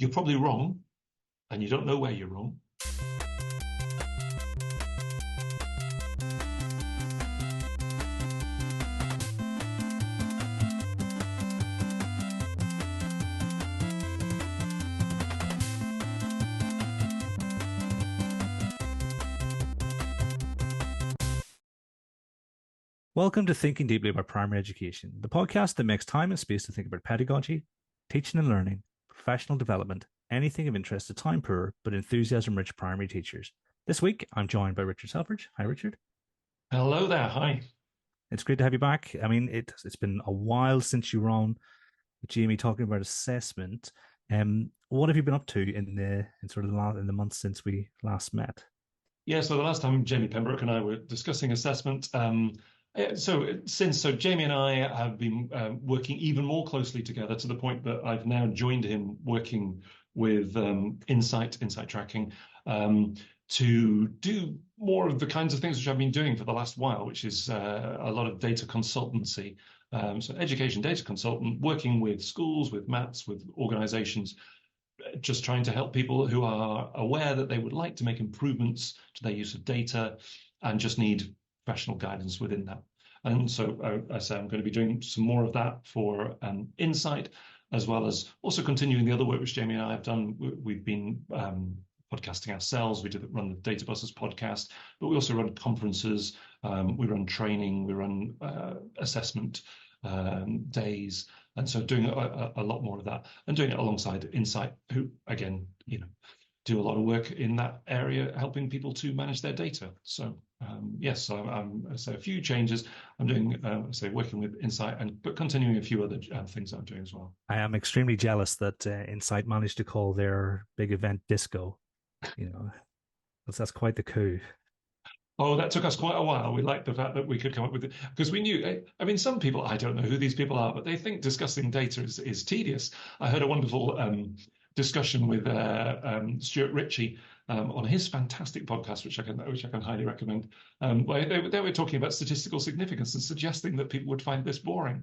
you're probably wrong and you don't know where you're wrong. Welcome to Thinking Deeply About Primary Education, the podcast that makes time and space to think about pedagogy, teaching and learning, professional development, anything of interest to time poor but enthusiasm-rich primary teachers. This week, I'm joined by Richard Selfridge. Hi, Richard. Hello there. Hi. It's great to have you back. I mean, it's been a while since you were on with Jamie talking about assessment. What have you been up to in the months since we last met? Yeah, so the last time Jamie Pembroke and I were discussing assessment, so Jamie and I have been working even more closely together to the point that I've now joined him working with insight tracking, to do more of the kinds of things which I've been doing for the last while, which is a lot of data consultancy. So education data consultant, working with schools, with MATs, with organizations, just trying to help people who are aware that they would like to make improvements to their use of data and just need professional guidance within that. And so I say I'm going to be doing some more of that for Insight, as well as also continuing the other work which Jamie and I have done. We've been podcasting ourselves. We run the Data Busters podcast, but we also run conferences, we run training, we run assessment days. And so doing a lot more of that and doing it alongside Insight, who, again, do a lot of work in that area, helping people to manage their data. So yes, so I'm a few changes. I'm doing, working with Insight, but continuing a few other things that I'm doing as well. I am extremely jealous that Insight managed to call their big event Disco. That's quite the coup. Oh, that took us quite a while. We liked the fact that we could come up with it because we knew, I mean, some people, I don't know who these people are, but they think discussing data is tedious. I heard a wonderful discussion with Stuart Ritchie on his fantastic podcast, which I can highly recommend, where they were talking about statistical significance and suggesting that people would find this boring.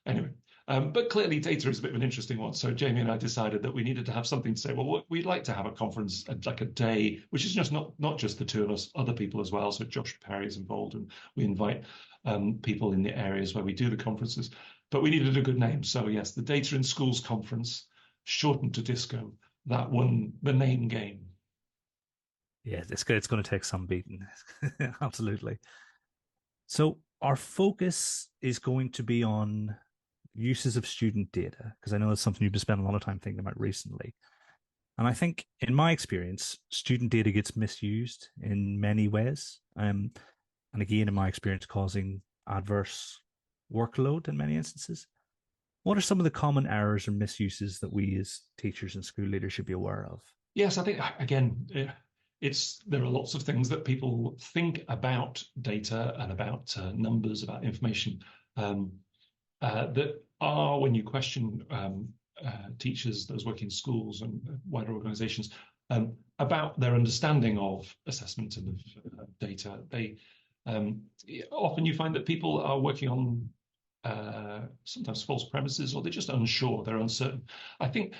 Anyway, but clearly data is a bit of an interesting one. So Jamie and I decided that we needed to have something to say, well, we'd like to have a conference, like a day, which is just not just the two of us, other people as well. So Josh Perry is involved, and we invite people in the areas where we do the conferences. But we needed a good name. So yes, the Data in Schools Conference, shortened to Disco, that won the name game. Yeah, it's good. It's going to take some beating. Absolutely. So our focus is going to be on uses of student data, because I know that's something you've been spending a lot of time thinking about recently. And I think, in my experience, student data gets misused in many ways. And again, in my experience, causing adverse workload in many instances. What are some of the common errors or misuses that we as teachers and school leaders should be aware of? Yes, I think, again, there are lots of things that people think about data and about numbers, about information, that are, when you question teachers, those working in schools and wider organizations, about their understanding of assessment and of data. They often you find that people are working on sometimes false premises, or they're just unsure, they're uncertain. I think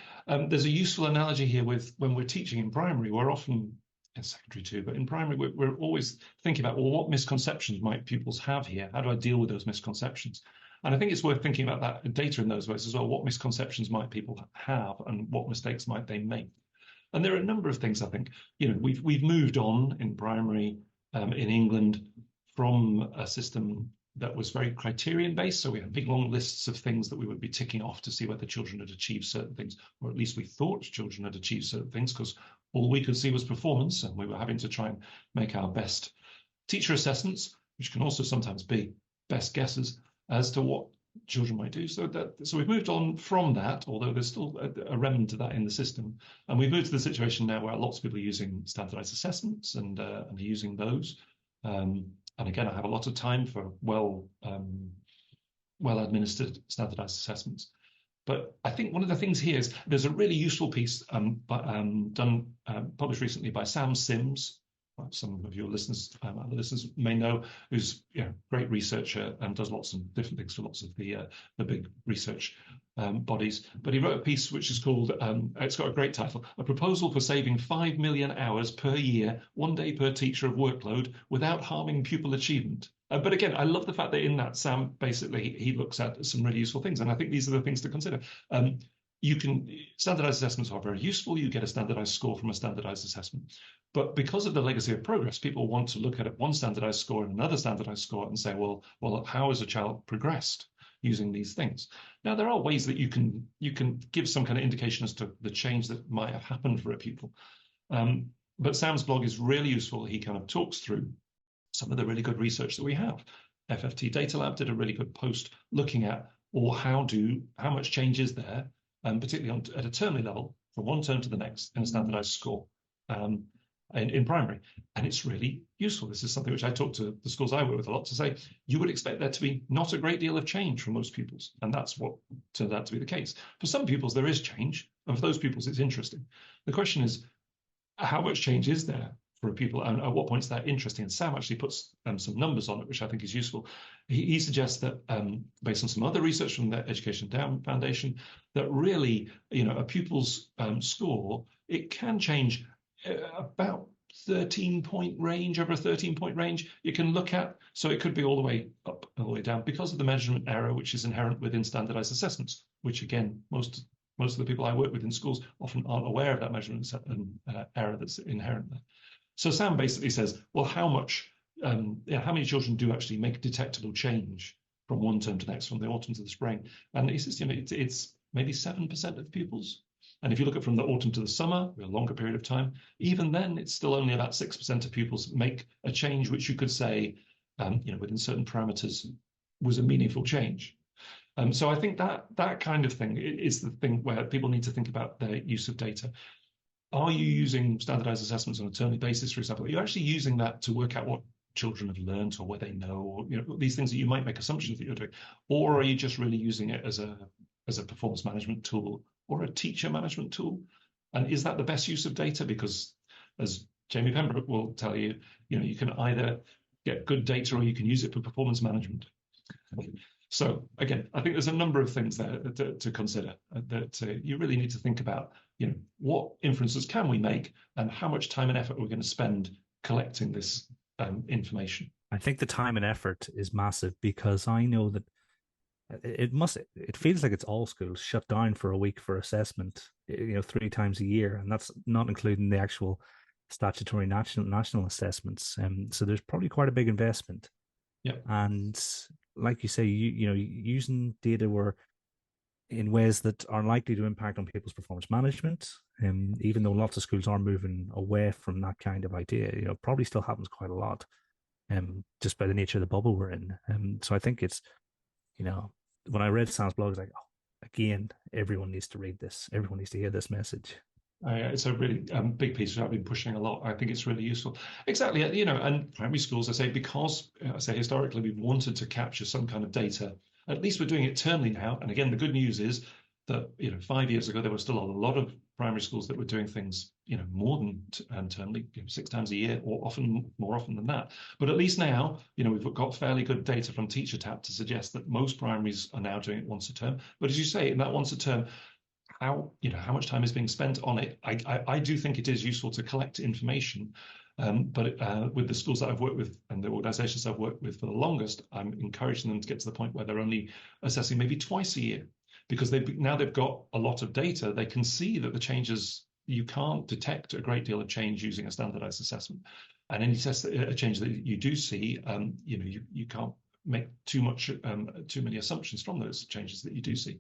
there's a useful analogy here with when we're teaching in primary. We're often, in secondary too, but in primary, we're always thinking about, well, what misconceptions might pupils have here? How do I deal with those misconceptions? And I think it's worth thinking about that data in those ways as well. What misconceptions might people have, and what mistakes might they make? And there are a number of things, I think. We've moved on in primary in England from a system that was very criterion based. So we had big long lists of things that we would be ticking off to see whether children had achieved certain things, or at least we thought children had achieved certain things, because all we could see was performance, and we were having to try and make our best teacher assessments, which can also sometimes be best guesses as to what children might do. So we've moved on from that, although there's still a remnant of that in the system. And we've moved to the situation now where lots of people are using standardized assessments and are using those. And again, I have a lot of time for well administered standardized assessments. But I think one of the things here is there's a really useful piece published recently by Sam Sims. Some of your listeners, other listeners may know, who's a great researcher and does lots of different things for lots of the big research bodies. But he wrote a piece which is called, it's got a great title, A Proposal for Saving 5 Million Hours Per Year, 1 Day Per Teacher of Workload Without Harming Pupil Achievement. But again, I love the fact that in that, Sam, basically, he looks at some really useful things. And I think these are the things to consider. Standardized assessments are very useful. You get a standardized score from a standardized assessment. But because of the legacy of progress, people want to look at one standardized score and another standardized score and say, well, how has a child progressed using these things? Now, there are ways that you can give some kind of indication as to the change that might have happened for a pupil. But Sam's blog is really useful. He kind of talks through some of the really good research that we have. FFT Data Lab did a really good post looking at, or how much change is there, particularly at a termly level, from one term to the next in a standardized score in primary. And it's really useful. This is something which I talk to the schools I work with a lot to say, you would expect there to be not a great deal of change for most pupils. And that's what turned out to be the case. For some pupils, there is change. And for those pupils, it's interesting. The question is, how much change is there for a pupil, and at what point is that interesting? And Sam actually puts some numbers on it, which I think is useful. He suggests that, based on some other research from the Education Endowment Foundation, that really, a pupil's score, it can change about 13-point range, over a 13-point range you can look at. So it could be all the way up, all the way down, because of the measurement error, which is inherent within standardized assessments, which again, most of the people I work with in schools often aren't aware of that measurement error that's inherent there. So Sam basically says, well, how many children do actually make detectable change from one term to the next, from the autumn to the spring? And he says, it's maybe 7% of pupils. And if you look at from the autumn to the summer, a longer period of time, even then, it's still only about 6% of pupils make a change, which you could say, within certain parameters, was a meaningful change. So I think that kind of thing is the thing where people need to think about their use of data. Are you using standardized assessments on a termly basis, for example? Are you actually using that to work out what children have learned or what they know, or these things that you might make assumptions that you're doing? Or are you just really using it as a performance management tool or a teacher management tool? And is that the best use of data? Because as Jamie Pembroke will tell you, you can either get good data or you can use it for performance management. So again, I think there's a number of things there to consider that you really need to think about. What inferences can we make, and how much time and effort we're going to spend collecting this information. I think the time and effort is massive, because I know that it feels like it's all schools shut down for a week for assessment, 3 times a year, and that's not including the actual statutory national assessments. So there's probably quite a big investment. Yeah. And like you say, using data in ways that are likely to impact on people's performance management, even though lots of schools are moving away from that kind of idea, probably still happens quite a lot, just by the nature of the bubble we're in. So I think it's, when I read Sam's blog, it's like, oh, again, everyone needs to read this. Everyone needs to hear this message. It's a really big piece which I've been pushing a lot. I think it's really useful. Exactly, and primary schools, because historically we've wanted to capture some kind of data. At least we're doing it termly now. And again, the good news is that 5 years ago there were still a lot of primary schools that were doing things more than termly, 6 times a year, or more often than that. But at least now we've got fairly good data from TeacherTapp to suggest that most primaries are now doing it once a term. But as you say, in that once a term, how much time is being spent on it? I do think it is useful to collect information, but with the schools that I've worked with and the organizations I've worked with for the longest, I'm encouraging them to get to the point where they're only assessing maybe twice a year, because they've got a lot of data. They can see that the changes, you can't detect a great deal of change using a standardized assessment, and any change that you do see, you can't make too many assumptions from those changes that you do see.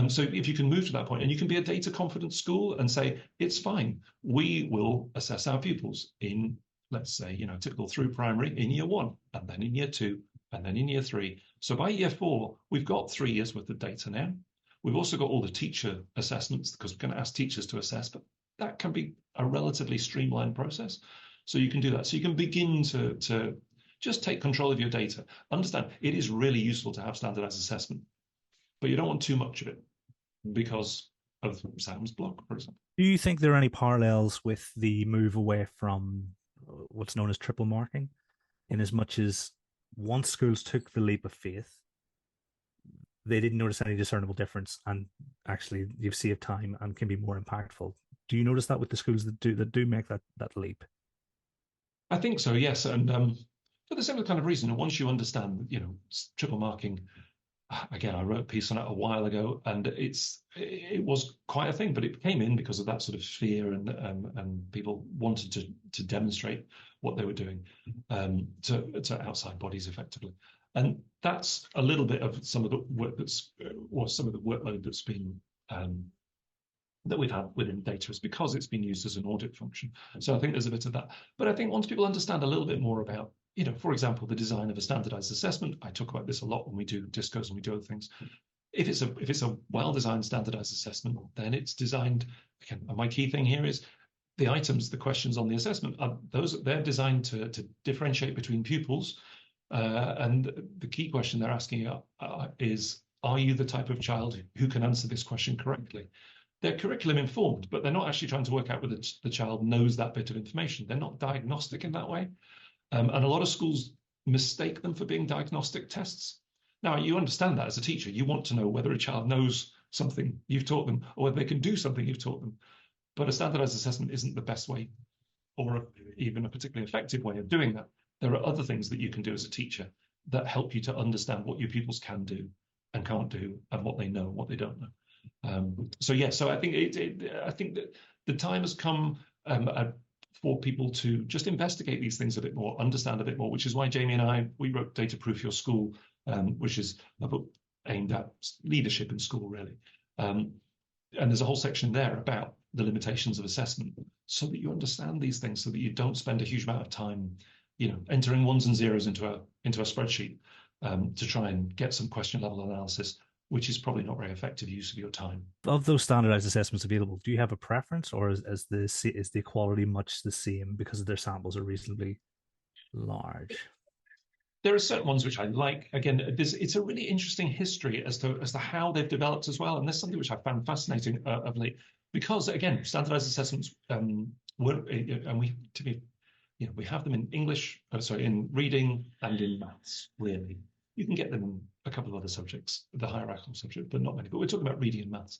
So if you can move to that point, and you can be a data confident school and say, it's fine, we will assess our pupils in, let's say, typical through primary in year 1, and then in year 2, and then in year 3. So by year 4, we've got 3 years worth of data now. We've also got all the teacher assessments, because we're going to ask teachers to assess, but that can be a relatively streamlined process. So you can do that. So you can begin to just take control of your data. Understand, it is really useful to have standardized assessment, but you don't want too much of it because of Sam's blog, for example. Do you think there are any parallels with the move away from what's known as triple marking, in as much as once schools took the leap of faith, they didn't notice any discernible difference, and actually you've saved time and can be more impactful. Do you notice that with the schools that do make that leap? I think so, yes. And for the similar kind of reason, once you understand, triple marking, again, I wrote a piece on it a while ago, and it was quite a thing, but it came in because of that sort of fear, and people wanted to demonstrate what they were doing to outside bodies effectively. And that's a little bit of some of the work or some of the workload that's been that we've had within data is because it's been used as an audit function. So I think there's a bit of that. But I think once people understand a little bit more about, for example, the design of a standardized assessment, I talk about this a lot when we do discos and we do other things. If it's a well-designed standardized assessment, then it's designed, again, and my key thing here is the items, the questions on the assessment, they're designed to differentiate between pupils. And the key question they're asking is, are you the type of child who can answer this question correctly? They're curriculum informed, but they're not actually trying to work out whether the child knows that bit of information. They're not diagnostic in that way. And a lot of schools mistake them for being diagnostic tests. Now, you understand that as a teacher. You want to know whether a child knows something you've taught them or whether they can do something you've taught them. But a standardized assessment isn't the best way or even a particularly effective way of doing that. There are other things that you can do as a teacher that help you to understand what your pupils can do and can't do and what they know and what they don't know. So I think I think that the time has come for people to just investigate these things a bit more, understand a bit more, which is why Jamie and we wrote Data Proof Your School, which is a book aimed at leadership in school, really. And there's a whole section there about the limitations of assessment so that you understand these things, so that you don't spend a huge amount of time, entering ones and zeros into a spreadsheet to try and get some question level analysis, which is probably not very effective use of your time. Of those standardized assessments available, do you have a preference, or is the quality much the same because their samples are reasonably large? There are certain ones which I like. Again, it's a really interesting history as to how they've developed as well, and there's something which I found fascinating of late, because again, standardized assessments we have them in English, in reading and in maths, really. You can get them in a couple of other subjects, the hierarchical subject, but not many. But we're talking about reading and maths.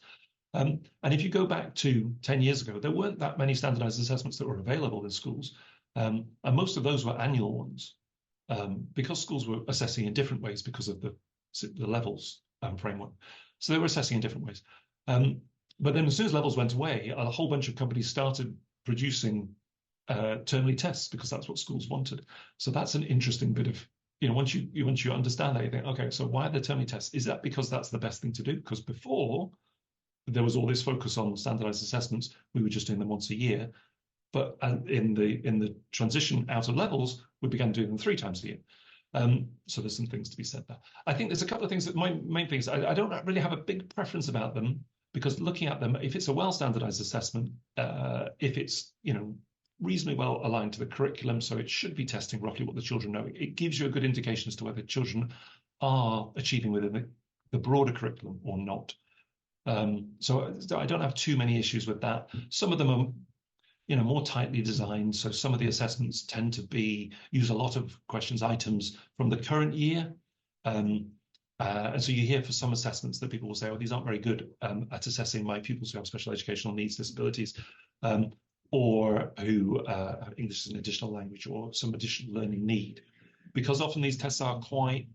And if you go back to 10 years ago, there weren't that many standardized assessments that were available in schools. And most of those were annual ones, because schools were assessing in different ways because of the levels framework. So they were assessing in different ways. But then as soon as levels went away, a whole bunch of companies started producing termly tests because that's what schools wanted. So that's an interesting bit of, once you understand that, you think, okay, so why are there termly tests? Is that because that's the best thing to do? Because before there was all this focus on standardized assessments, we were just doing them once a year. But in the transition out of levels, we began doing them 3 times a year. So there's some things to be said there. I think there's a couple of things that my main things, I don't really have a big preference about them, because looking at them, if it's a well standardized assessment, if it's reasonably well aligned to the curriculum, so it should be testing roughly what the children know. It gives you a good indication as to whether children are achieving within the broader curriculum or not. So I don't have too many issues with that. Some of them are, more tightly designed. So some of the assessments tend to use a lot of questions items from the current year. And so you hear for some assessments that people will say, oh, these aren't very good at assessing my pupils who have special educational needs, disabilities, or who have English as an additional language or some additional learning need. Because often these tests are quite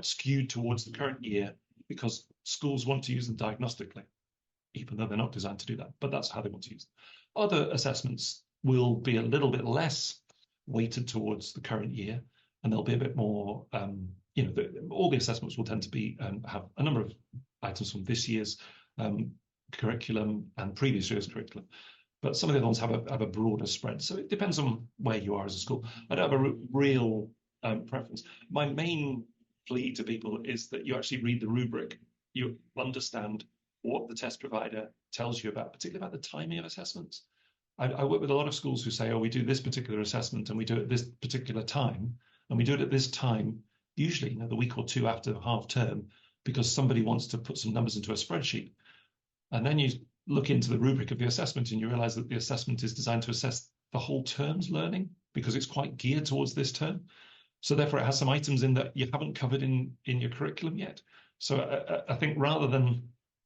skewed towards the current year, because schools want to use them diagnostically, even though they're not designed to do that, but that's how they want to use them. Other assessments will be a little bit less weighted towards the current year, and they'll be a bit more, all the assessments will tend to have a number of items from this year's curriculum and previous year's curriculum. But some of the other ones have a broader spread. So it depends on where you are as a school. I don't have a real preference. My main plea to people is that you actually read the rubric. You understand what the test provider tells you about, particularly about the timing of assessments. I work with a lot of schools who say, oh, we do this particular assessment and we do it at this particular time. And we do it at this time, usually the week or 2 after half term, because somebody wants to put some numbers into a spreadsheet. And then you look into the rubric of the assessment and you realize that the assessment is designed to assess the whole term's learning, because it's quite geared towards this term. So therefore it has some items in that you haven't covered in your curriculum yet. So I think rather than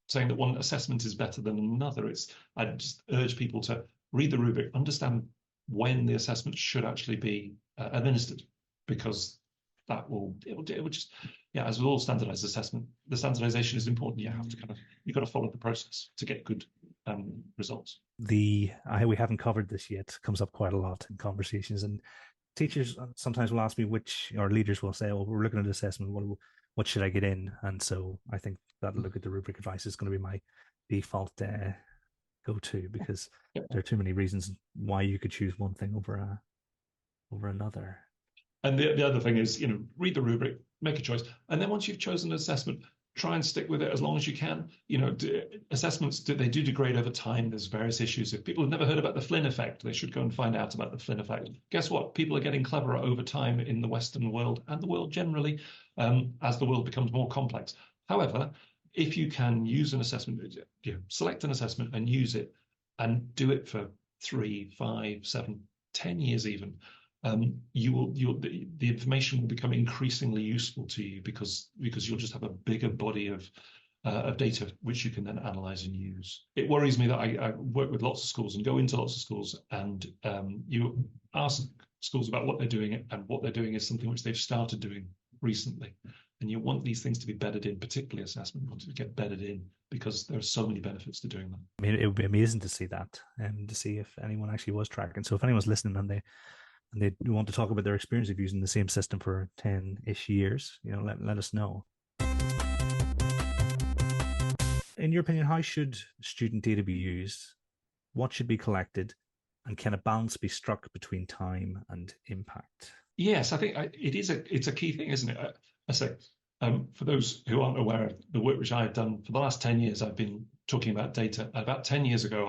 saying that one assessment is better than another, I just urge people to read the rubric, understand when the assessment should actually be administered, because it will just, yeah, as with all standardized assessment, the standardization is important. You've got to follow the process to get good results. We haven't covered this yet. Comes up quite a lot in conversations, and teachers sometimes will ask me or leaders will say, "Oh, we're looking at assessment. What should I get in?" And so I think that look at the rubric advice is going to be my default go-to, because there are too many reasons why you could choose one thing over another. And the other thing is, read the rubric, make a choice, and then once you've chosen an assessment, try and stick with it as long as you can. Assessments, they do degrade over time. There's various issues. If people have never heard about the Flynn effect, they should go and find out about the Flynn effect. Guess what? People are getting cleverer over time in the Western world and the world generally, as the world becomes more complex. However, if you can use an assessment, select an assessment and use it, and do it for 3, 5, 7, 10 years even, the information will become increasingly useful to you, because you'll just have a bigger body of data which you can then analyze and use. It worries me that I work with lots of schools and go into lots of schools, and you ask schools about what they're doing, and what they're doing is something which they've started doing recently. And you want these things to be bedded in, particularly assessment, you want to get bedded in, because there are so many benefits to doing that. I mean, it would be amazing to see that, and to see if anyone actually was tracking. So if anyone's listening and they want to talk about their experience of using the same system for 10-ish years, let us know. In your opinion, how should student data be used? What should be collected? And can a balance be struck between time and impact? Yes, I think it's a key thing, isn't it? I say, for those who aren't aware of the work which I've done for the last 10 years, I've been talking about data. About 10 years ago,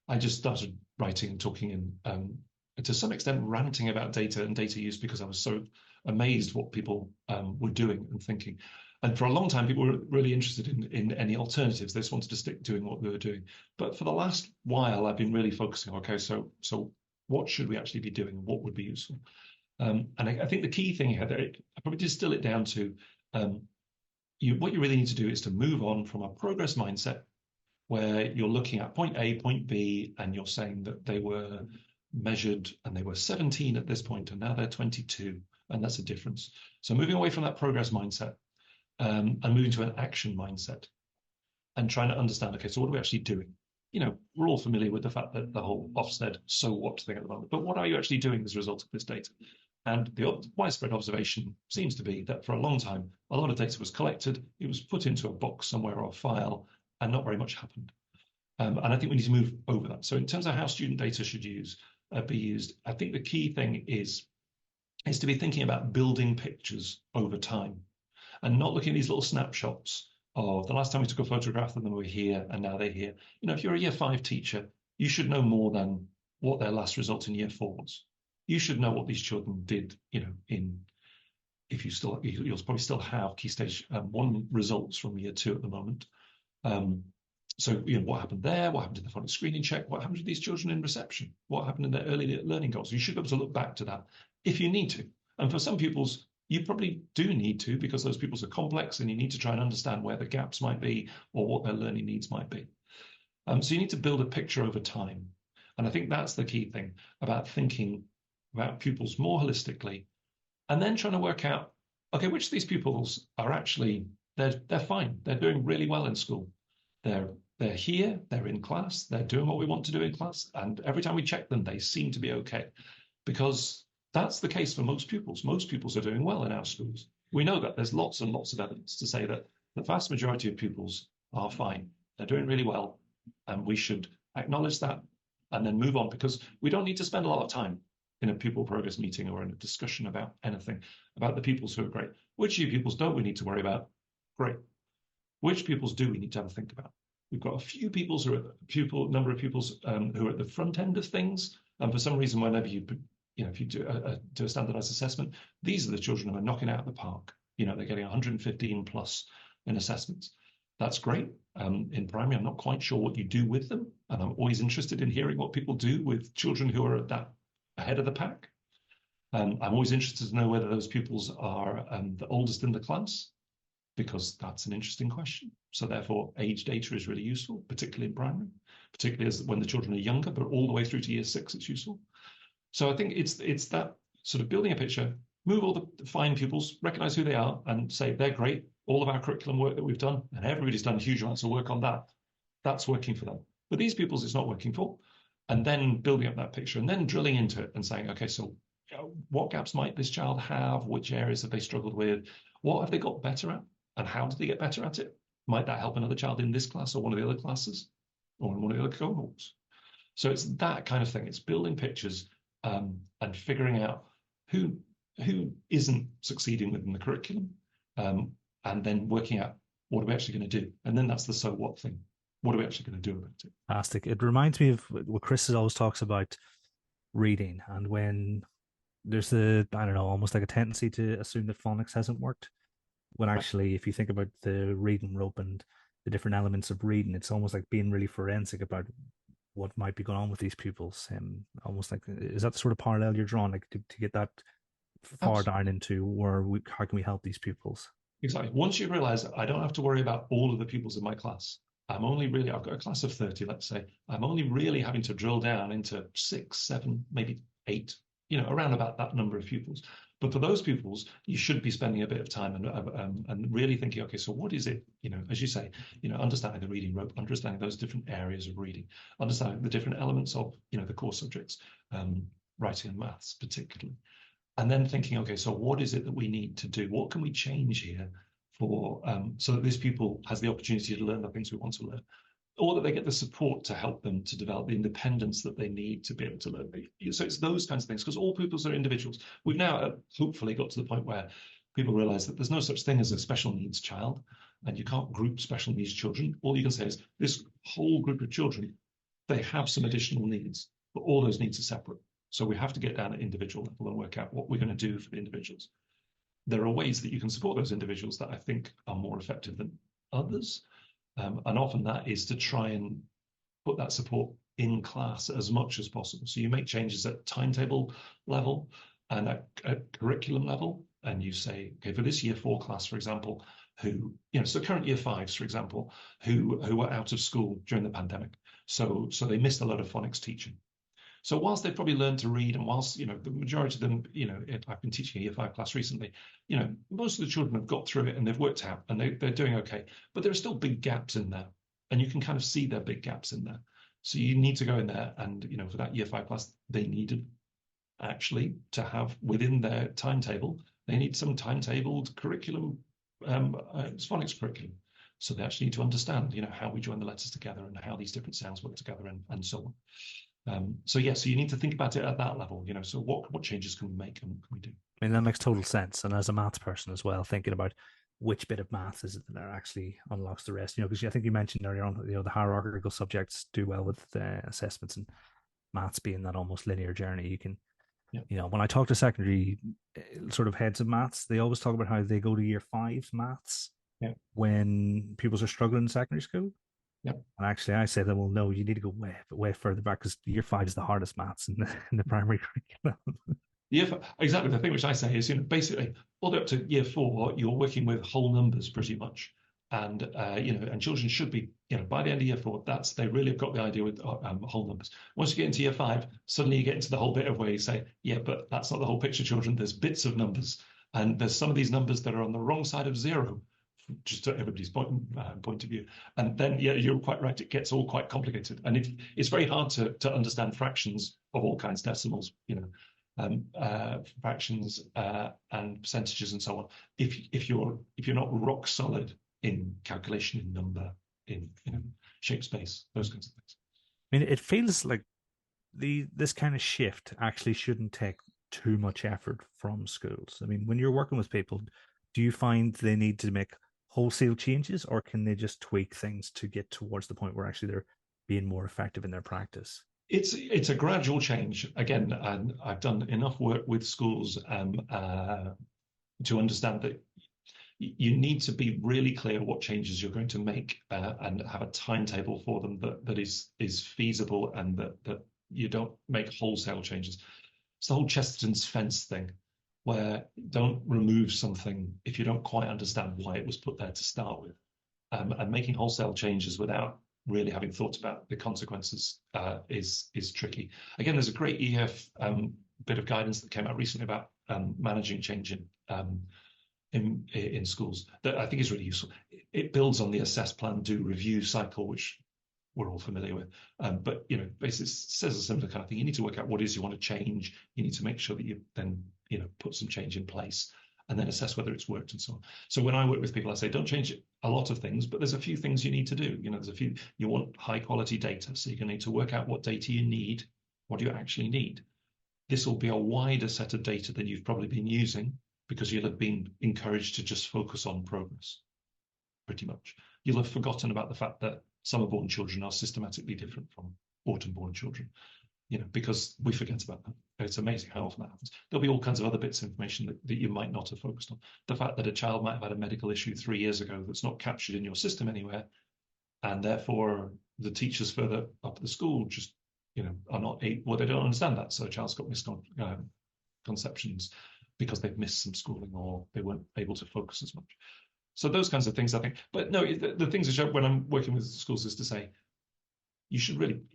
I just started writing and talking, and to some extent ranting about data and data use, because I was so amazed what people were doing and thinking. And for a long time, people were really interested in any alternatives. They just wanted to stick doing what we were doing. But for the last while, I've been really focusing, okay, so what should we actually be doing? What would be useful? And I think the key thing here, I probably distill it down to what you really need to do is to move on from a progress mindset, where you're looking at point A, point B, and you're saying that they were measured and they were 17 at this point, and now they're 22, and that's a difference. So moving away from that progress mindset, and moving to an action mindset, and trying to understand, okay, so what are we actually doing? We're all familiar with the fact that the whole Ofsted so what thing at the moment, but what are you actually doing as a result of this data? And the widespread observation seems to be that for a long time, a lot of data was collected, it was put into a box somewhere or a file, and not very much happened. And I think we need to move over that. So in terms of how student data should be used, I think the key thing is to be thinking about building pictures over time, and not looking at these little snapshots of the last time we took a photograph of them were here and now they're here. If you're a year 5 teacher, you should know more than what their last result in year 4 was. You should know what these children did, if you'll probably still have Key Stage 1 results from year 2 at the moment. So, what happened there? What happened to the phonics screening check? What happened to these children in reception? What happened in their early learning goals? You should be able to look back to that if you need to. And for some pupils, you probably do need to, because those pupils are complex and you need to try and understand where the gaps might be or what their learning needs might be. So you need to build a picture over time. And I think that's the key thing about thinking about pupils more holistically, and then trying to work out, okay, which of these pupils are actually, they're fine. They're doing really well in school. They're here, they're in class, they're doing what we want to do in class. And every time we check them, they seem to be okay, because that's the case for most pupils. Most pupils are doing well in our schools. We know that. There's lots and lots of evidence to say that the vast majority of pupils are fine. They're doing really well, and we should acknowledge that and then move on, because we don't need to spend a lot of time in a pupil progress meeting or in a discussion about anything, about the pupils who are great. Which pupils don't we need to worry about? Great. Which pupils do we need to have a think about? We've got a few pupils who are number of pupils who are at the front end of things, and for some reason, whenever if you do a standardized assessment, these are the children who are knocking out of the park. They're getting 115 plus in assessments. That's great. In primary, I'm not quite sure what you do with them, and I'm always interested in hearing what people do with children who are at that ahead of the pack. I'm always interested to know whether those pupils are the oldest in the class. because that's an interesting question. So therefore, age data is really useful, particularly in primary, particularly as when the children are younger, but all the way through to year 6, it's useful. So I think it's that sort of building a picture, move all the fine pupils, recognize who they are, and say they're great. All of our curriculum work that we've done, and everybody's done huge amounts of work on that, that's working for them. But these pupils, it's not working for. And then building up that picture and then drilling into it and saying, okay, so what gaps might this child have? Which areas have they struggled with? What have they got better at? And how did they get better at it? Might that help another child in this class or one of the other classes or in one of the other cohorts? So it's that kind of thing. It's building pictures and figuring out who isn't succeeding within the curriculum, and then working out what are we actually going to do. And then that's the so what thing. What are we actually going to do about it? Fantastic. It reminds me of what Chris always talks about reading, and when there's I don't know, almost like a tendency to assume that phonics hasn't worked. When actually, if you think about the reading rope and the different elements of reading, it's almost like being really forensic about what might be going on with these pupils. Almost like, is that the sort of parallel you're drawing, like to get that far down into how can we help these pupils? Exactly. Once you realize I don't have to worry about all of the pupils in my class, I've got a class of 30, let's say, I'm only really having to drill down into 6, 7, maybe 8, around about that number of pupils. But for those pupils, you should be spending a bit of time and really thinking, okay, so what is it, as you say, understanding the reading rope, understanding those different areas of reading, understanding the different elements of, the core subjects, writing and maths particularly. And then thinking, okay, so what is it that we need to do? What can we change here so that this pupil has the opportunity to learn the things we want to learn, or that they get the support to help them to develop the independence that they need to be able to learn. So it's those kinds of things, because all pupils are individuals. We've now hopefully got to the point where people realize that there's no such thing as a special needs child, and you can't group special needs children. All you can say is this whole group of children, they have some additional needs, but all those needs are separate. So we have to get down at individual level and work out what we're going to do for the individuals. There are ways that you can support those individuals that I think are more effective than others. And often that is to try and put that support in class as much as possible. So you make changes at timetable level and at curriculum level. And you say, okay, for this year 4 class, for example, so current year 5s, for example, who were out of school during the pandemic. So they missed a lot of phonics teaching. So whilst they've probably learned to read, and whilst, the majority of them, I've been teaching a year 5 class recently, most of the children have got through it and they've worked out and they're doing okay. But there are still big gaps in there, and you can kind of see their big gaps in there. So you need to go in there and, for that year 5 class, they needed actually to have within their timetable, they need some timetabled curriculum, phonics curriculum. So they actually need to understand, how we join the letters together and how these different sounds work together and so on. So you need to think about it at that level, so what changes can we make and what can we do? I mean, that makes total sense. And as a maths person as well, thinking about which bit of maths is it that actually unlocks the rest, because I think you mentioned earlier on, the hierarchical subjects do well with assessments, and maths being that almost linear journey. You can, when I talk to secondary sort of heads of maths, they always talk about how they go to year 5 maths when pupils are struggling in secondary school. Yep. And actually, I say that, well, no, you need to go way further back, because year 5 is the hardest maths in the primary curriculum. Exactly. The thing which I say is, basically all the way up to year 4, you're working with whole numbers pretty much, and and children should be, by the end of year 4, they really have got the idea with whole numbers. Once you get into year 5, suddenly you get into the whole bit of where you say, yeah, but that's not the whole picture, children. There's bits of numbers, and there's some of these numbers that are on the wrong side of 0. Just to everybody's point of view. And then, you're quite right, it gets all quite complicated. And it's very hard to understand fractions of all kinds, decimals, fractions and percentages and so on, if you're not rock solid in calculation, in number, in shape, space, those kinds of things. I mean, it feels like this kind of shift actually shouldn't take too much effort from schools. I mean, when you're working with people, do you find they need to make wholesale changes, or can they just tweak things to get towards the point where actually they're being more effective in their practice? It's a gradual change. Again, and I've done enough work with schools to understand that you need to be really clear what changes you're going to make and have a timetable for them that is feasible, and that you don't make wholesale changes. It's the whole Chesterton's fence thing. where don't remove something if you don't quite understand why it was put there to start with. And making wholesale changes without really having thought about the consequences is tricky. Again, there's a great EF bit of guidance that came out recently about managing change in schools that I think is really useful. It builds on the assess, plan, do, review cycle, which we're all familiar with. But basically says a similar kind of thing. You need to work out what it is you want to change. You need to make sure that you then put some change in place, and then assess whether it's worked and so on. So when I work with people, I say, don't change a lot of things, but there's a few things you need to do. There's a few, you want high quality data. So you're going to need to work out what data you need. What do you actually need? This will be a wider set of data than you've probably been using because you'll have been encouraged to just focus on progress, pretty much. You'll have forgotten about the fact that summer-born children are systematically different from autumn-born children. Because we forget about that. It's amazing how often that happens. There'll be all kinds of other bits of information that you might not have focused on. The fact that a child might have had a medical issue 3 years ago that's not captured in your system anywhere, and therefore the teachers further up the school just, are not, they don't understand that. So a child's got misconceptions because they've missed some schooling or they weren't able to focus as much. So those kinds of things, I think. But no, the things I show when I'm working with schools is to say,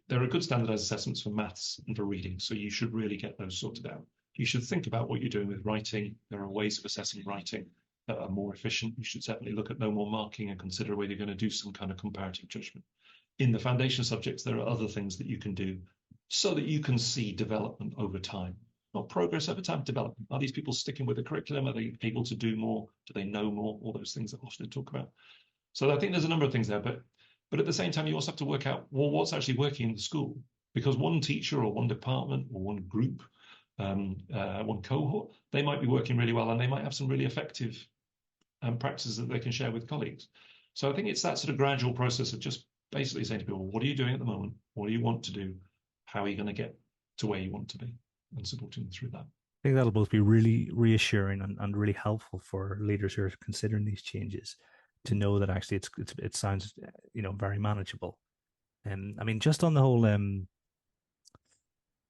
there are good standardized assessments for maths and for reading, so you should really get those sorted out. You should think about what you're doing with writing. There are ways of assessing writing that are more efficient. You should certainly look at no more marking and consider whether you're going to do some kind of comparative judgment. In the foundation subjects, there are other things that you can do so that you can see development over time. Not progress over time, development. Are these people sticking with the curriculum? Are they able to do more? Do they know more? All those things that often talk about. So I think there's a number of things there, but at the same time, you also have to work out, well, what's actually working in the school? Because one teacher or one department or one group, one cohort, they might be working really well and they might have some really effective practices that they can share with colleagues. So I think it's that sort of gradual process of just basically saying to people, what are you doing at the moment? What do you want to do? How are you going to get to where you want to be? And supporting them through that. I think that'll both be really reassuring and really helpful for leaders who are considering these changes to know that actually it sounds very manageable. I mean, just on the whole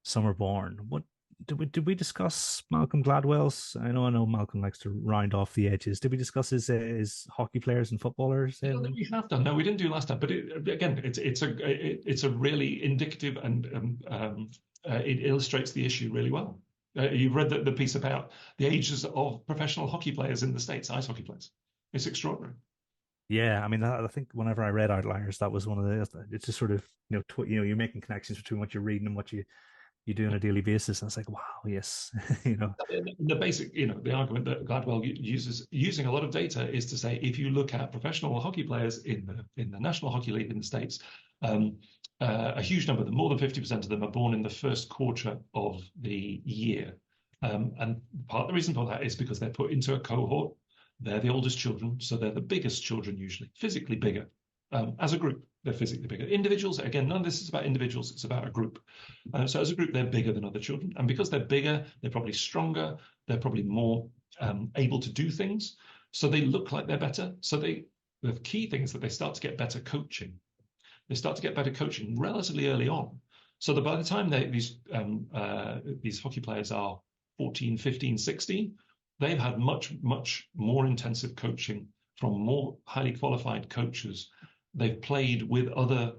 summer born, what did we discuss Malcolm Gladwell's? I know Malcolm likes to round off the edges. Did we discuss his hockey players and footballers? We have done. No, we didn't do last time. But again, it's a really indicative and it illustrates the issue really well. You've read the piece about the ages of professional hockey players in the States, ice hockey players. It's extraordinary. Yeah, I mean, I think whenever I read Outliers, that was one of the. It's just sort of you're making connections between what you're reading and what you do on a daily basis. And it's like, wow, yes, The basic, the argument that Gladwell uses using a lot of data is to say if you look at professional hockey players in the National Hockey League in the States, a huge number of them, more than 50% of them, are born in the first quarter of the year, and part of the reason for that is because they're put into a cohort. They're the oldest children, so they're the biggest children usually, physically bigger. As a group, they're physically bigger. Individuals, again, none of this is about individuals, it's about a group. So as a group, they're bigger than other children. And because they're bigger, they're probably stronger, they're probably more able to do things. So they look like they're better. So the key thing is that they start to get better coaching. They start to get better coaching relatively early on. So that by the time these hockey players are 14, 15, 16, they've had much, much more intensive coaching from more highly qualified coaches. They've played with other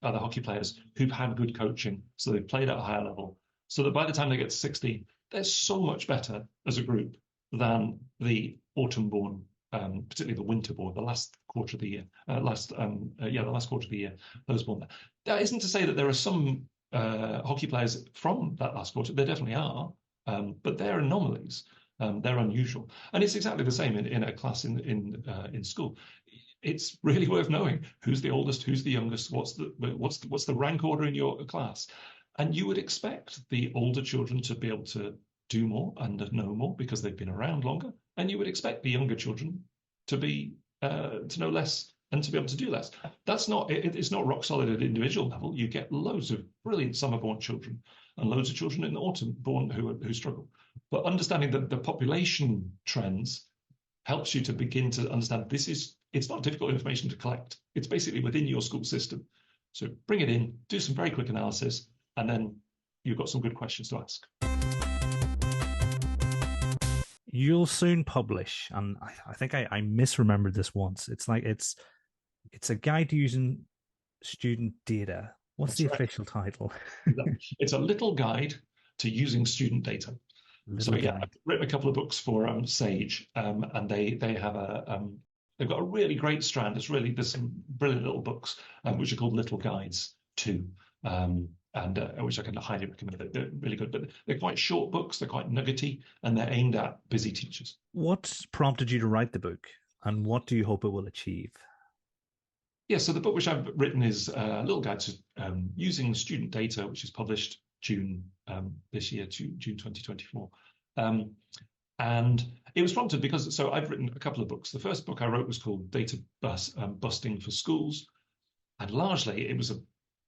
hockey players who've had good coaching, so they've played at a higher level. So that by the time they get to 16, they're so much better as a group than the autumn-born, particularly the winter-born, the last quarter of the year. The last quarter of the year, those born there. That isn't to say that there are some hockey players from that last quarter. There definitely are. But they're anomalies. They're unusual, and it's exactly the same in a class in school. It's really worth knowing who's the oldest, who's the youngest, what's the rank order in your class, and you would expect the older children to be able to do more and know more because they've been around longer, and you would expect the younger children to know less and to be able to do less. It's not rock solid at individual level. You get loads of brilliant summer-born children and loads of children in the autumn-born who struggle. But understanding the population trends helps you to begin to understand it's not difficult information to collect. It's basically within your school system. So bring it in, do some very quick analysis, and then you've got some good questions to ask. You'll soon publish, and I think I misremembered this once. It's like it's a guide to using student data. What's That's the right. official title? It's a little guide to using student data. So Little yeah, I've guide. written a couple of books for Sage, and they have they've got a really great strand. There's some brilliant little books which are called Little Guides too, and which I can highly recommend. They're really good, but they're quite short books. They're quite nuggety, and they're aimed at busy teachers. What prompted you to write the book, and what do you hope it will achieve? Yeah, so the book which I've written is a little guide to using student data, which is published June this year, June 2024. Um, and it was prompted because, so I've written a couple of books. The first book I wrote was called Busting for Schools. And largely it was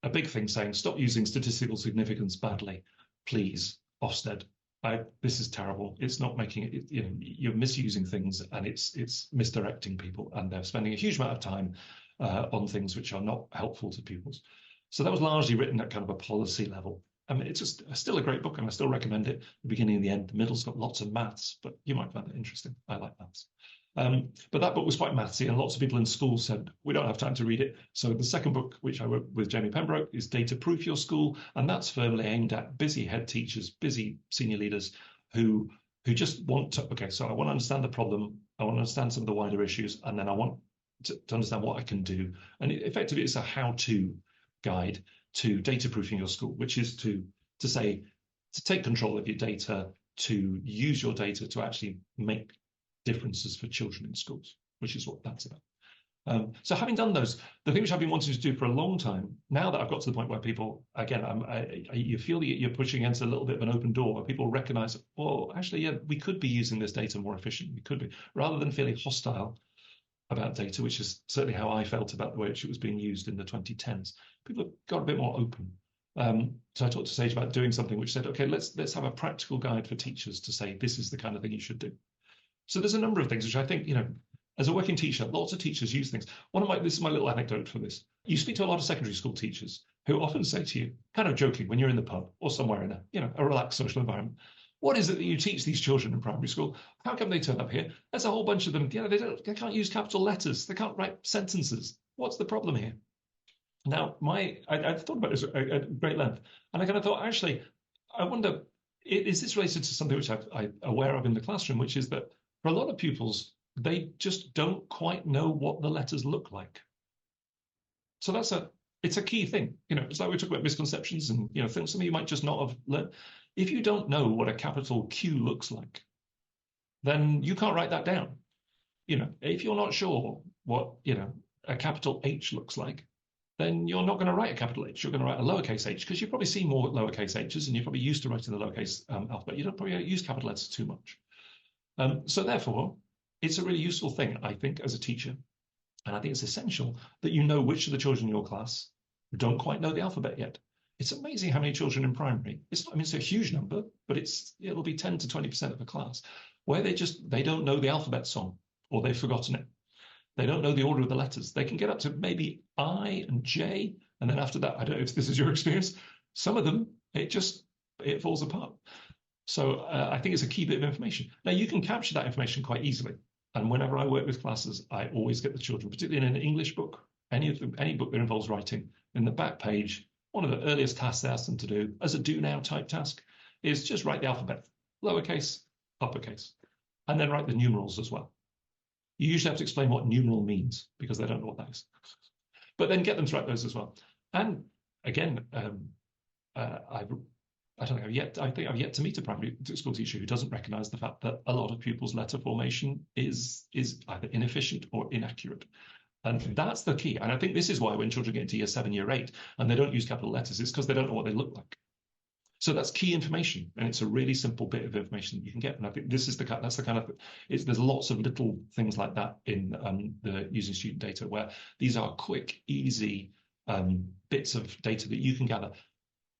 a big thing saying, stop using statistical significance badly, please, Ofsted. This is terrible. It's not making it, you're misusing things, and it's misdirecting people, and they're spending a huge amount of time on things which are not helpful to pupils. So that was largely written at kind of a policy level. I mean, it's just still a great book, and I still recommend it. The beginning and the end, the middle's got lots of maths, but you might find that interesting. I like maths. But that book was quite mathsy, and lots of people in school said, we don't have time to read it. So the second book, which I wrote with Jamie Pembroke, is Data Proof Your School. And that's firmly aimed at busy head teachers, busy senior leaders who just want to, okay, so I want to understand the problem. I want to understand some of the wider issues, and then I want to understand what I can do. And effectively, it's a how-to guide to data proofing your school, which is to say, to take control of your data, to use your data to actually make differences for children in schools, which is what that's about. So having done those, the thing which I've been wanting to do for a long time, now that I've got to the point where people, again, you feel that you're pushing against a little bit of an open door, where people recognize, well, actually, yeah, we could be using this data more efficiently. We could be, rather than feeling hostile about data, which is certainly how I felt about the way it was being used in the 2010s. People have got a bit more open. So I talked to Sage about doing something which said, okay, let's have a practical guide for teachers to say, this is the kind of thing you should do. So there's a number of things which I think, as a working teacher, lots of teachers use things. This is my little anecdote for this. You speak to a lot of secondary school teachers who often say to you, kind of joking, when you're in the pub or somewhere in a relaxed social environment, what is it that you teach these children in primary school? How come they turn up here? There's a whole bunch of them. They can't use capital letters. They can't write sentences. What's the problem here? Now, I thought about this at great length, and I kind of thought, actually, I wonder, is this related to something which I'm aware of in the classroom, which is that for a lot of pupils, they just don't quite know what the letters look like. So it's a key thing. It's like we talk about misconceptions and things some of you might just not have learned. If you don't know what a capital Q looks like, then you can't write that down. If you're not sure what a capital H looks like, then you're not going to write a capital H. You're going to write a lowercase h, because you probably see more lowercase h's, and you're probably used to writing the lowercase alphabet. You don't probably use capital letters too much. So therefore, it's a really useful thing, I think, as a teacher. And I think it's essential that you know which of the children in your class don't quite know the alphabet yet. It's amazing how many children in primary, it's a huge number, but it'll be 10 to 20% of the class, where they don't know the alphabet song, or they've forgotten it. They don't know the order of the letters. They can get up to maybe I and J, and then after that, I don't know if this is your experience, some of them, it falls apart. So I think it's a key bit of information. Now, you can capture that information quite easily. And whenever I work with classes, I always get the children, particularly in an English book, any book that involves writing, in the back page, one of the earliest tasks I ask them to do, as a do now type task, is just write the alphabet, lowercase, uppercase, and then write the numerals as well. You usually have to explain what numeral means, because they don't know what that is. But then get them to write those as well. And again, I think I've yet to meet a primary school teacher who doesn't recognise the fact that a lot of pupils' letter formation is either inefficient or inaccurate. And that's the key. And I think this is why when children get into year 7, year 8, and they don't use capital letters, it's because they don't know what they look like. So that's key information, and it's a really simple bit of information that you can get. And I think that's the kind of there's lots of little things like that in the using student data, where these are quick, easy bits of data that you can gather.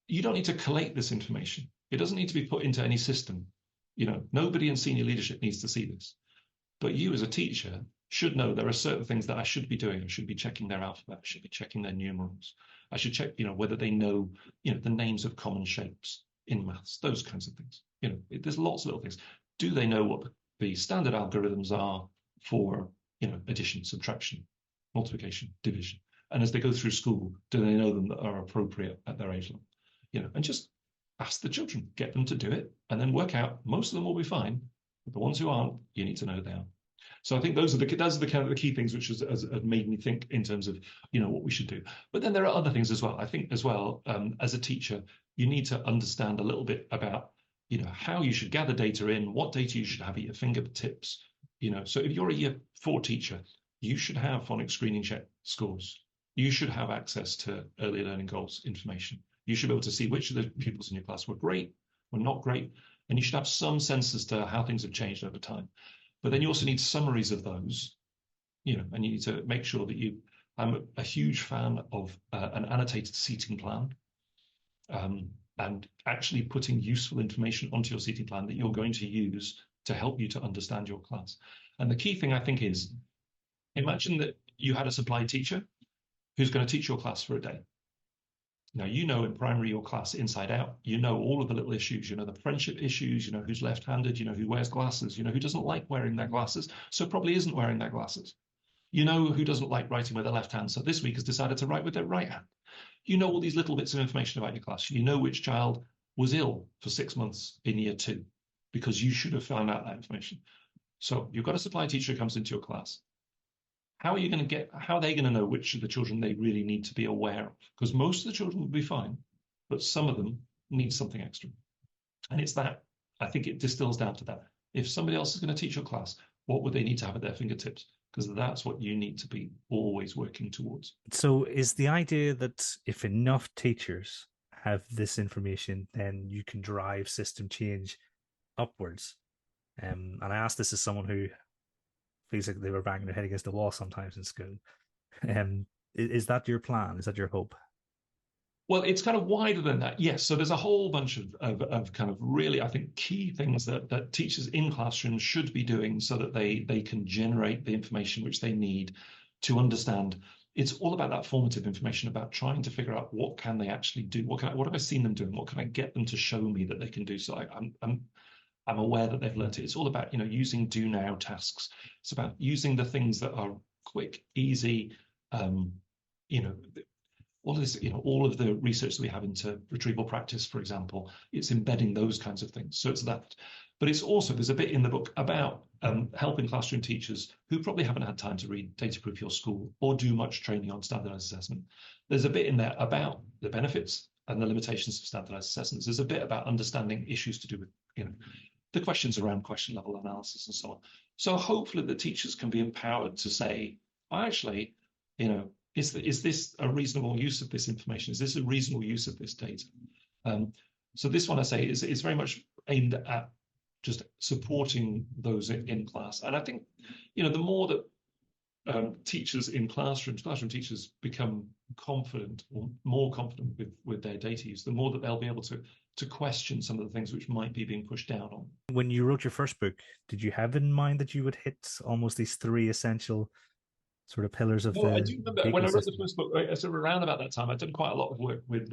You don't need to collate this information. It doesn't need to be put into any system. Nobody in senior leadership needs to see this. But you as a teacher should know there are certain things that I should be doing. I should be checking their alphabet. I should be checking their numerals. I should check, whether they know, the names of common shapes in maths, those kinds of things. There's lots of little things. Do they know what the standard algorithms are for, addition, subtraction, multiplication, division. And as they go through school, do they know them that are appropriate at their age level? And just ask the children, get them to do it, and then work out. Most of them will be fine, but the ones who aren't, you need to know they are. So I think those are the kind of the key things which has made me think in terms of what we should do. But then there are other things as well. I think as well, as a teacher, you need to understand a little bit about how you should gather data in, what data you should have at your fingertips. So if you're a year 4 teacher, you should have phonics screening check scores. You should have access to early learning goals information. You should be able to see which of the pupils in your class were great, were not great, and you should have some sense as to how things have changed over time. But then you also need summaries of those, and you need to make sure that you. I'm a huge fan of an annotated seating plan, and actually putting useful information onto your seating plan that you're going to use to help you to understand your class. And the key thing, I think, is imagine that you had a supplied teacher who's going to teach your class for a day. Now, in primary, your class inside out, all of the little issues, the friendship issues, who's left-handed, who wears glasses, who doesn't like wearing their glasses, so probably isn't wearing their glasses. Who doesn't like writing with their left hand, so this week has decided to write with their right hand. All these little bits of information about your class. Which child was ill for 6 months in year 2, because you should have found out that information. So you've got a supply teacher who comes into your class. How are they going to know which of the children they really need to be aware of? Because most of the children will be fine, but some of them need something extra. And it's that, I think it distills down to that. If somebody else is going to teach your class, what would they need to have at their fingertips? Because that's what you need to be always working towards. So is the idea that if enough teachers have this information, then you can drive system change upwards? And I ask this as someone who feels like they were banging their head against the wall sometimes in school. Is that your plan? Is that your hope? Well, it's kind of wider than that. Yes. So there's a whole bunch of kind of really, I think, key things that teachers in classrooms should be doing so that they can generate the information which they need to understand. It's all about that formative information, about trying to figure out what can they actually do? What have I seen them doing? What can I get them to show me that they can do? So I'm aware that they've learned it. It's all about, using do now tasks. It's about using the things that are quick, easy, all of this, all of the research that we have into retrieval practice, for example, it's embedding those kinds of things. So it's that. But it's also, there's a bit in the book about helping classroom teachers who probably haven't had time to read Data-Proof Your School or do much training on standardized assessment. There's a bit in there about the benefits and the limitations of standardized assessments. There's a bit about understanding issues to do with, the questions around question level analysis and so on. So hopefully the teachers can be empowered to say, actually, is this a reasonable use of this information? Is this a reasonable use of this data? So this one, I say, is very much aimed at just supporting those in class. And I think, the more that teachers in classroom teachers become confident or more confident with their data use, the more that they'll be able to question some of the things which might be being pushed down on. When you wrote your first book, did you have in mind that you would hit almost these 3 essential sort of pillars of the I do remember when I wrote the first book, sort of around about that time, I'd done quite a lot of work with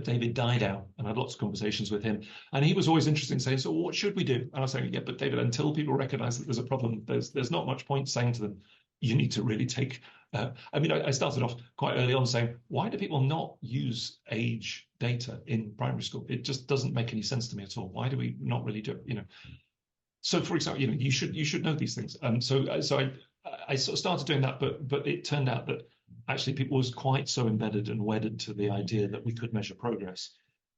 David Didow, and I had lots of conversations with him. And he was always interested in saying, so what should we do? And I was saying, yeah, but David, until people recognize that there's a problem, there's not much point saying to them, you need to really take, I started off quite early on saying, why do people not use age data in primary school? It just doesn't make any sense to me at all. Why do we not really do it? So for example, you should know these things. So I sort of started doing that, but it turned out that actually people was quite so embedded and wedded to the idea that we could measure progress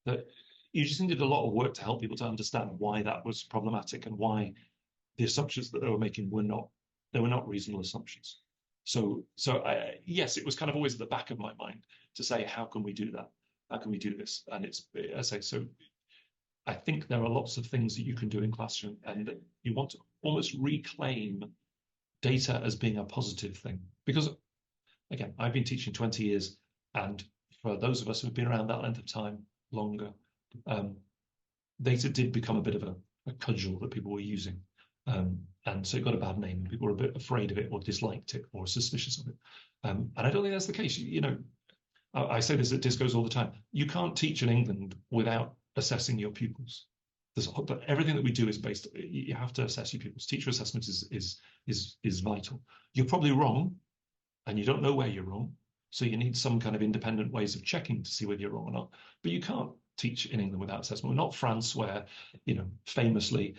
that you just needed a lot of work to help people to understand why that was problematic and why the assumptions that they were making were not reasonable assumptions. So yes, it was kind of always at the back of my mind to say, how can we do that? How can we do this? And I think there are lots of things that you can do in classroom, and that you want to almost reclaim data as being a positive thing. Because again, I've been teaching 20 years, and for those of us who've been around that length of time longer, data did become a bit of a cudgel that people were using. And so it got a bad name, and people were a bit afraid of it or disliked it or suspicious of it. And I don't think that's the case. I say this at discos all the time. You can't teach in England without assessing your pupils. everything that we do is based. You have to assess your pupils. Teacher assessment is vital. You're probably wrong, and you don't know where you're wrong. So you need some kind of independent ways of checking to see whether you're wrong or not. But you can't teach in England without assessment. We're not France, where, famously,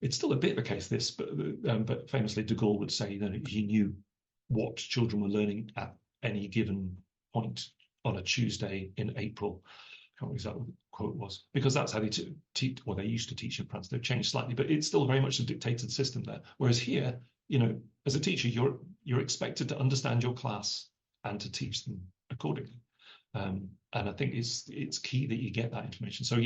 it's still a bit of a case this, but famously de Gaulle would say that he knew what children were learning at any given point on a Tuesday in April. I can't remember exactly what the quote was, because that's how they teach, or they used to teach in France. They've changed slightly, but it's still very much a dictated system there. Whereas here, as a teacher, you're expected to understand your class and to teach them accordingly. And I think it's key that you get that information. So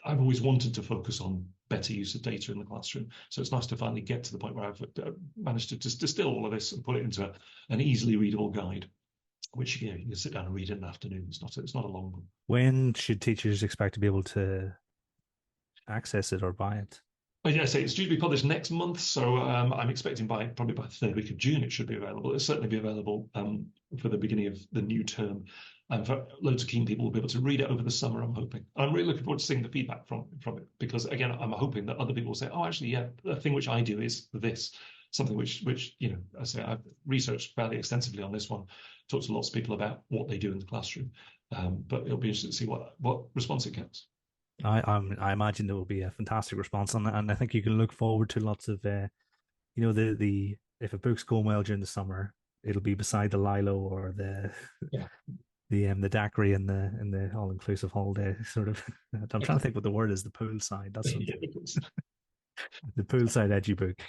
I've always wanted to focus on better use of data in the classroom. So it's nice to finally get to the point where I've managed to just distill all of this and put it into an easily readable guide, which you can sit down and read in an afternoon. It's not a long one. When should teachers expect to be able to access it or buy it? I say it's due to be published next month, so I'm expecting probably by the third week of June it should be available. It'll certainly be available for the beginning of the new term, and for loads of keen people will be able to read it over the summer. I'm hoping. I'm really looking forward to seeing the feedback from it, because again, I'm hoping that other people will say, "Oh, actually, yeah, the thing which I do is this." Something which I say I've researched fairly extensively on this one, talked to lots of people about what they do in the classroom, but it'll be interesting to see what response it gets. I imagine there will be a fantastic response on that, and I think you can look forward to lots of the if a book's going well during the summer, it'll be beside the Lilo or the daiquiri in the all inclusive holiday sort of. I'm trying to think what the word is. The poolside. That's what the poolside edgy book.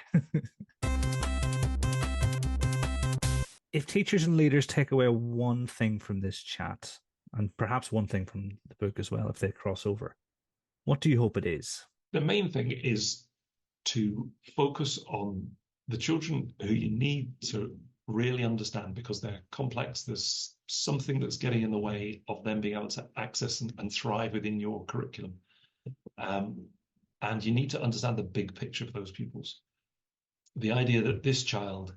If teachers and leaders take away one thing from this chat, and perhaps one thing from the book as well, if they cross over, what do you hope it is? The main thing is to focus on the children who you need to really understand, because they're complex. There's something that's getting in the way of them being able to access and thrive within your curriculum. And you need to understand the big picture for those pupils. The idea that this child,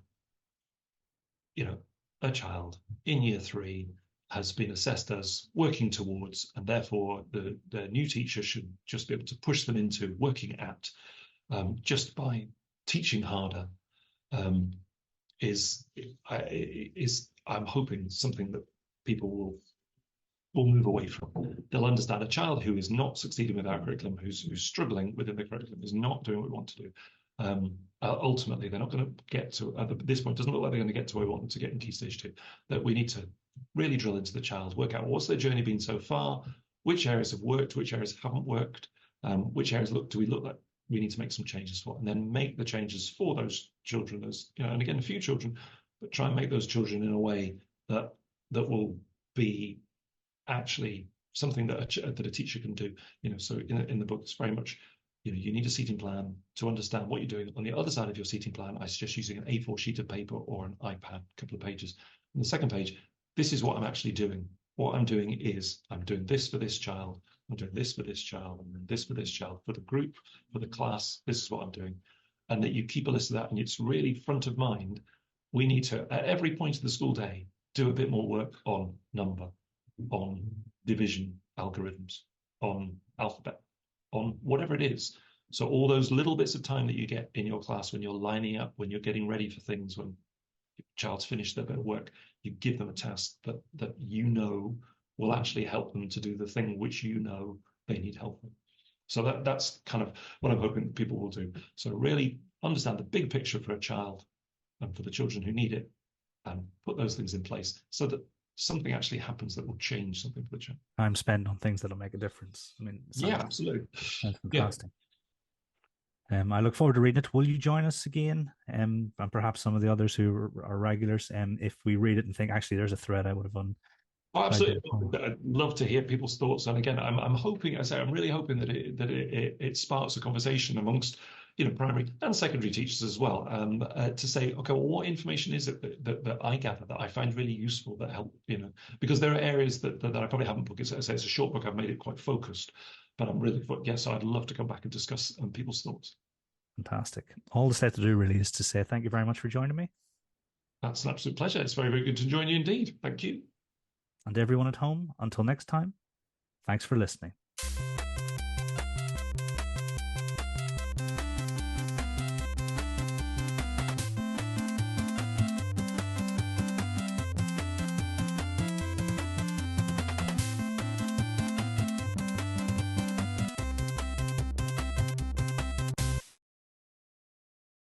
a child in year 3, has been assessed as working towards, and therefore the new teacher should just be able to push them into working at, just by teaching harder, is I'm hoping something that people will move away from. They'll understand a child who is not succeeding with our curriculum, who's struggling within the curriculum, is not doing what we want to do. Ultimately, they're not going to get to, at this point, it doesn't look like they're going to get to where we want them to get in Key Stage 2. That we need to really drill into the child, work out what's their journey been so far, which areas have worked, which areas haven't worked, which areas do we look like we need to make some changes for, and then make the changes for those children, as and again, a few children, but try and make those children in a way that will be actually something that a teacher can do. So in the book, it's very much, you need a seating plan to understand what you're doing. On the other side of your seating plan, I suggest using an A4 sheet of paper or an iPad, a couple of pages. On the second page, this is what I'm actually doing. What I'm doing is I'm doing this for this child, I'm doing this for this child, and then this for this child, for the group, for the class. This is what I'm doing. And that you keep a list of that, and it's really front of mind. We need to, at every point of the school day, do a bit more work on number, on division algorithms, on alphabet, on whatever it is. So all those little bits of time that you get in your class when you're lining up, when you're getting ready for things, when your child's finished their bit of work, you give them a task that will actually help them to do the thing which they need help with. So that's kind of what I'm hoping people will do. So really understand the big picture for a child and for the children who need it, and put those things in place so that something actually happens that will change something for the child. Time spent on things that'll make a difference. I mean, absolutely. Sounds fantastic. Yeah. I look forward to reading it. Will you join us again? And perhaps some of the others who are regulars, if we read it and think, actually, there's a thread I would have done. Oh, absolutely. I'd love to hear people's thoughts. And again, I'm hoping, I'm really hoping that it sparks a conversation amongst primary and secondary teachers as well, to say, okay, well, what information is it that I gather that I find really useful, that help, because there are areas that I probably haven't put. As I say, it's a short book. I've made it quite focused, but I'm really, yes, I'd love to come back and discuss people's thoughts. Fantastic. All that's left to do really is to say thank you very much for joining me. That's an absolute pleasure. It's very, very good to join you indeed. Thank you. And everyone at home, until next time, thanks for listening.